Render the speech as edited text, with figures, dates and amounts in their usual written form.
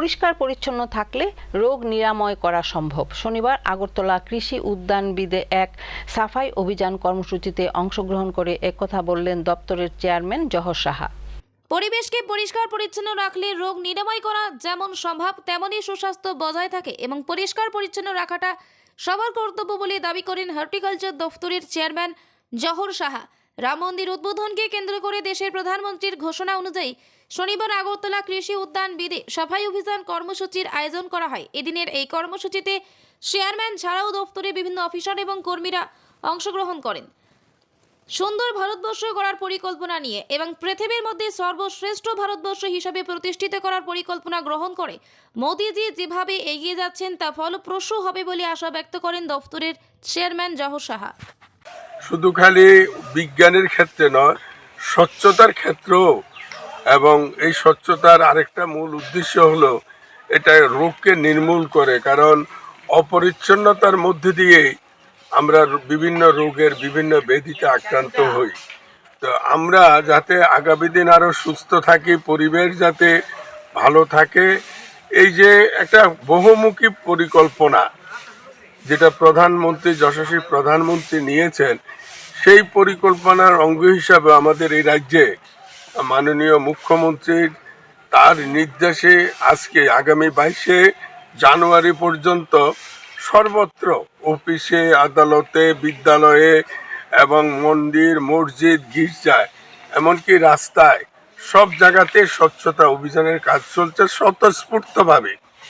পরিষ্কার পরিচ্ছন্ন থাকলে রোগ নিরাময় করা সম্ভব। শনিবার আগরতলা কৃষি উদ্যানবিদে এক সাফাই অভিযান কর্মসূচিতে অংশগ্রহণ করে একথা বললেন দপ্তরের চেয়ারম্যান জহর সাহা। পরিবেশকে পরিষ্কার পরিচ্ছন্ন রাখলে রোগ নিরাময় করা যেমন সম্ভব তেমনই সুস্বাস্থ্য বজায় থাকে এবং পরিষ্কার পরিচ্ছন্ন রাখাটা সবার কর্তব্য বলে দাবি করেন হর্টিকালচার দপ্তরের চেয়ারম্যান জহর সাহা। রাম মন্দির উদ্বোধনকে কেন্দ্র করে দেশের প্রধানমন্ত্রীর ঘোষণা অনুযায়ী শনিবার আগরতলা কৃষি উদ্যানবিদে সাফাই অভিযান কর্মসূচির আয়োজন করা হয়। এদিনের এই কর্মসূচিতে চেয়ারম্যান ছাড়াও দপ্তরে বিভিন্ন অফিসার এবং কর্মীরা অংশগ্রহণ করেন। সুন্দর ভারতবর্ষ গড়ার পরিকল্পনা নিয়ে এবং পৃথিবীর মধ্যে সর্বশ্রেষ্ঠ ভারতবর্ষ হিসাবে প্রতিষ্ঠিত করার পরিকল্পনা গ্রহণ করে মোদিজি যেভাবে এগিয়ে যাচ্ছেন তা ফলপ্রসূ হবে বলে আশা ব্যক্ত করেন দপ্তরের চেয়ারম্যান জহর সাহা। শুধু খালি বিজ্ঞানের ক্ষেত্রে নয়, স্বচ্ছতার ক্ষেত্রেও, এবং এই স্বচ্ছতার আরেকটা মূল উদ্দেশ্য হলো এটা রোগকে নির্মূল করে, কারণ অপরিচ্ছন্নতার মধ্যে দিয়েই আমরা বিভিন্ন রোগের বিভিন্ন ব্যাধিতে আক্রান্ত হই। তো আমরা যাতে আগামী দিন আরও সুস্থ থাকি, পরিবেশ যাতে ভালো থাকে, এই যে একটা বহুমুখী পরিকল্পনা যেটা প্রধানমন্ত্রী, যশস্বী প্রধানমন্ত্রী নিয়েছেন, সেই পরিকল্পনার অঙ্গ হিসাবে আমাদের এই রাজ্যে মাননীয় মুখ্যমন্ত্রীর তার নির্দেশে আজকে আগামী 22শে জানুয়ারি পর্যন্ত সর্বত্র অফিসে, আদালতে, বিদ্যালয়ে এবং মন্দির, মসজিদ, গির্জায়, এমনকি রাস্তায় সব জায়গাতে স্বচ্ছতা অভিযানের কাজ চলছে স্বতঃস্ফূর্তভাবে।